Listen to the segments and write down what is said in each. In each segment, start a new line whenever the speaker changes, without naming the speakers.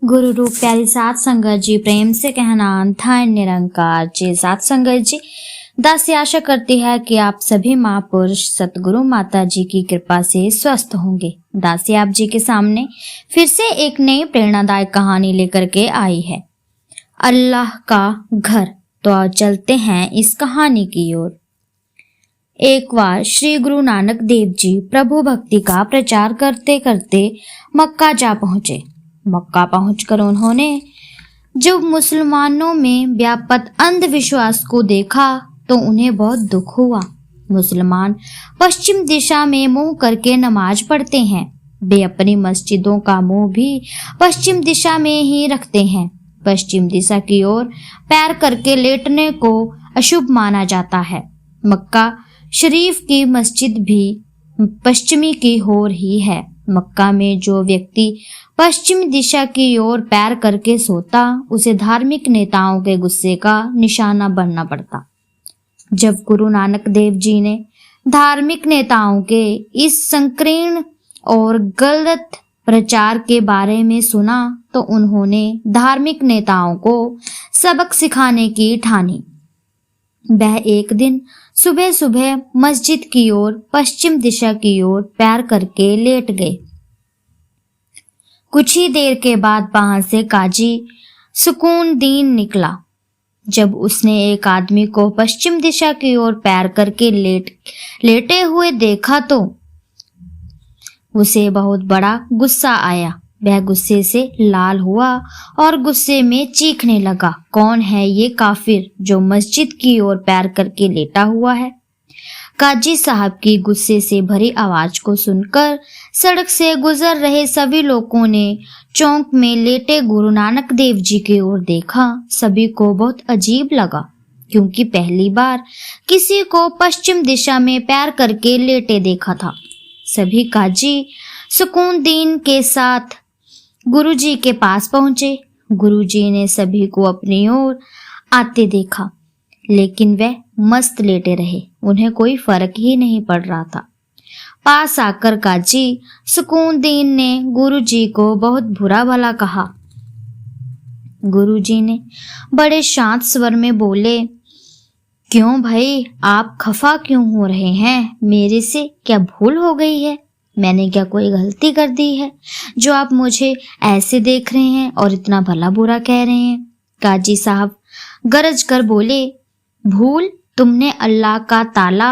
गुरु रूप प्यारी सात संगत जी, प्रेम से कहना था निरंकार जी। सात संगत जी, दासी आशा करती है कि आप सभी महापुरुष सतगुरु माता जी की कृपा से स्वस्थ होंगे। दासी आप जी के सामने फिर से एक नई प्रेरणादायक कहानी लेकर के आई है, अल्लाह का घर। तो आओ चलते हैं इस कहानी की ओर। एक बार श्री गुरु नानक देव जी प्रभु भक्ति का प्रचार करते करते मक्का जा पहुंचे। मक्का पहुंचकर उन्होंने जब मुसलमानों में व्याप्त अंधविश्वास को देखा तो उन्हें बहुत दुख हुआ। मुसलमान पश्चिम दिशा में मुंह करके नमाज पढ़ते हैं। वे अपनी मस्जिदों का मुंह भी पश्चिम दिशा में ही रखते हैं। पश्चिम दिशा की ओर पैर करके लेटने को अशुभ माना जाता है। मक्का शरीफ की मस्जिद भी पश्चिमी की ओर ही है। मक्का में जो व्यक्ति पश्चिम दिशा की ओर पैर करके सोता, उसे धार्मिक नेताओं के गुस्से का निशाना बनना पड़ता। जब गुरु नानक देव जी ने धार्मिक नेताओं के इस संकीर्ण और गलत प्रचार के बारे में सुना तो उन्होंने धार्मिक नेताओं को सबक सिखाने की ठानी। वह एक दिन सुबह सुबह मस्जिद की ओर पश्चिम दिशा की ओर पैर करके लेट गए। कुछ ही देर के बाद वहां से काजी सुकून दीन निकला। जब उसने एक आदमी को पश्चिम दिशा की ओर पैर करके लेटे हुए देखा तो उसे बहुत बड़ा गुस्सा आया। वह गुस्से से लाल हुआ और गुस्से में चीखने लगा, कौन है ये काफिर जो मस्जिद की ओर पैर करके लेटा हुआ है? काजी साहब की गुस्से से भरी आवाज को सुनकर सड़क से गुजर रहे सभी लोगों ने चौक में लेटे गुरु नानक देव जी की ओर देखा। सभी को बहुत अजीब लगा, क्योंकि पहली बार किसी को पश्चिम दिशा में पैर करके लेटे देखा था। सभी काजी सुकून दीन के साथ गुरुजी के पास पहुंचे। गुरुजी ने सभी को अपनी ओर आते देखा, लेकिन वह मस्त लेटे रहे। उन्हें कोई फर्क ही नहीं पड़ रहा था। पास आकर काजी सुकून दीन ने गुरुजी को बहुत बुरा भला कहा। गुरुजी ने बड़े शांत स्वर में बोले, क्यों भाई, आप खफा क्यों हो रहे हैं? मेरे से क्या भूल हो गई है? मैंने क्या कोई गलती कर दी है जो आप मुझे ऐसे देख रहे हैं और इतना भला बुरा कह रहे हैं? काजी साहब गरज कर बोले, भूल? तुमने अल्लाह का ताला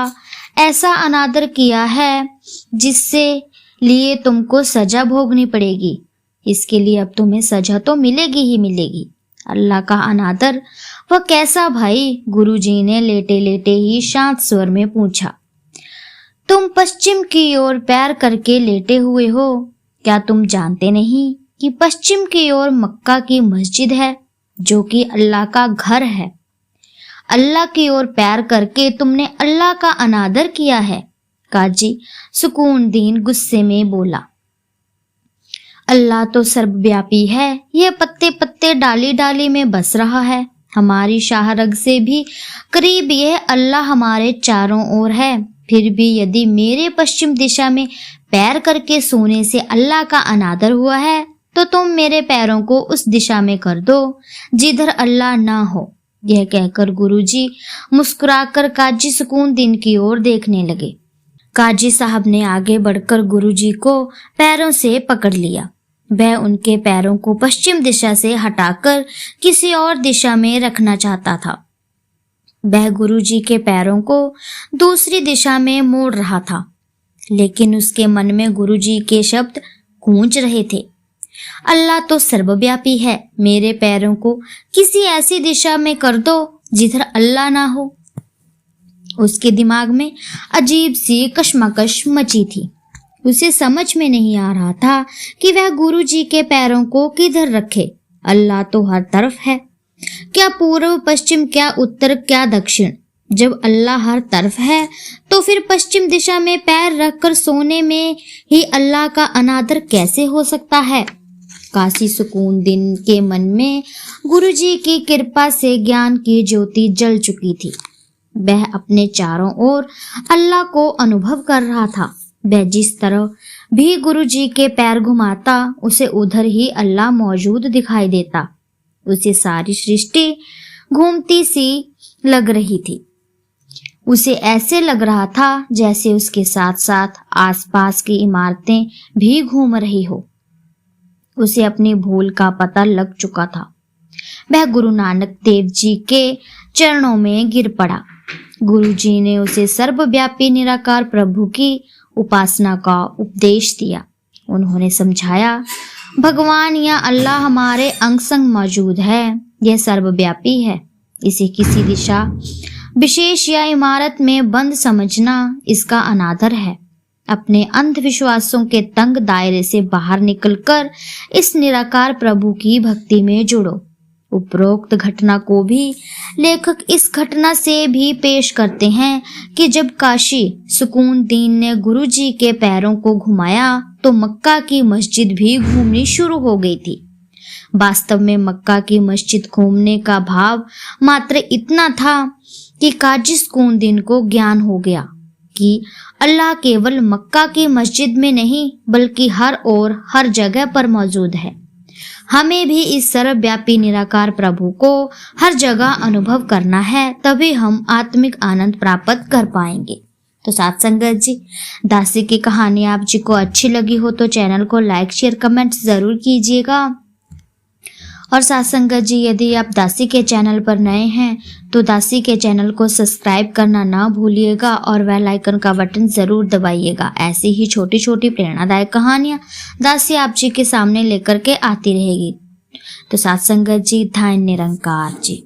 ऐसा अनादर किया है जिससे लिए तुमको सजा भोगनी पड़ेगी। इसके लिए अब तुम्हें सजा तो मिलेगी ही मिलेगी। अल्लाह का अनादर वह कैसा भाई? गुरुजी ने लेटे लेटे ही शांत स्वर में पूछा। तुम पश्चिम की ओर पैर करके लेटे हुए हो। क्या तुम जानते नहीं कि पश्चिम की ओर मक्का की मस्जिद है, जो कि अल्लाह का घर है? अल्लाह की ओर पैर करके तुमने अल्लाह का अनादर किया है। काजी सुकून दीन गुस्से में बोला, अल्लाह तो सर्वव्यापी है। यह पत्ते पत्ते डाली डाली में बस रहा है। हमारी शाहरग से भी करीब यह अल्लाह हमारे चारों ओर है। फिर भी यदि मेरे पश्चिम दिशा में पैर करके सोने से अल्लाह का अनादर हुआ है, तो तुम मेरे पैरों को उस दिशा में कर दो जिधर अल्लाह ना हो। यह कहकर गुरुजी मुस्कुराकर काजी सुकून दीन की ओर देखने लगे। काजी साहब ने आगे बढ़कर गुरुजी को पैरों से पकड़ लिया। वह उनके पैरों को पश्चिम दिशा से हटाकर किसी और दिशा में रखना चाहता था। वह गुरुजी के पैरों को दूसरी दिशा में मोड़ रहा था, लेकिन उसके मन में गुरुजी के शब्द गूंज रहे थे, अल्लाह तो सर्वव्यापी है। मेरे पैरों को किसी ऐसी दिशा में कर दो जिधर अल्लाह ना हो। उसके दिमाग में अजीब सी कशमकश मची थी। उसे समझ में नहीं आ रहा था कि वह गुरुजी के पैरों को किधर रखे। अल्लाह तो हर तरफ है, क्या पूर्व पश्चिम, क्या उत्तर, क्या दक्षिण? जब अल्लाह हर तरफ है तो फिर पश्चिम दिशा में पैर रखकर सोने में ही अल्लाह का अनादर कैसे हो सकता है? काशी सुकून दीन के मन में गुरुजी की कृपा से ज्ञान की ज्योति जल चुकी थी। वह अपने चारों ओर अल्लाह को अनुभव कर रहा था। वह जिस तरह भी गुरु जी के पैर घुमाता, उसे उधर ही अल्लाह मौजूद दिखाई देता। उसे सारी सृष्टि घूमती सी लग रही थी। उसे ऐसे लग रहा था जैसे उसके साथ साथ आसपास की इमारतें भी घूम रही हो। उसे अपनी भूल का पता लग चुका था। वह गुरु नानक देव जी के चरणों में गिर पड़ा। गुरु जी ने उसे सर्वव्यापी निराकार प्रभु की उपासना का उपदेश दिया। उन्होंने समझाया, भगवान या अल्लाह हमारे अंग संग मौजूद है। यह सर्वव्यापी है। इसे किसी दिशा विशेष या इमारत में बंद समझना इसका अनादर है। अपने अंधविश्वासों के तंग दायरे से बाहर निकलकर इस निराकार प्रभु की भक्ति में जुड़ो। उपरोक्त घटना को भी लेखक इस घटना से भी पेश करते हैं कि जब काशी सुकून दीन ने गुरु जी के पैरों को घुमाया तो मक्का की मस्जिद भी घूमनी शुरू हो गई थी। वास्तव में मक्का की मस्जिद घूमने का भाव मात्र इतना था कि काजी सुकून दीन को ज्ञान हो गया कि अल्लाह केवल मक्का की मस्जिद में नहीं बल्कि हर और हर जगह पर मौजूद है। हमें भी इस सर्वव्यापी निराकार प्रभु को हर जगह अनुभव करना है, तभी हम आत्मिक आनंद प्राप्त कर पाएंगे। तो साथ संगत जी, दासी की कहानी आप जी को अच्छी लगी हो तो चैनल को लाइक शेयर कमेंट जरूर कीजिएगा। और साथ संगत जी, यदि आप दासी के चैनल पर नए हैं तो दासी के चैनल को सब्सक्राइब करना ना भूलिएगा और बेल आइकन का बटन जरूर दबाइएगा। ऐसी ही छोटी छोटी प्रेरणादायक कहानियां दासी आप जी के सामने लेकर के आती रहेगी। तो साथ संगत जी, धन्य निरंकार जी।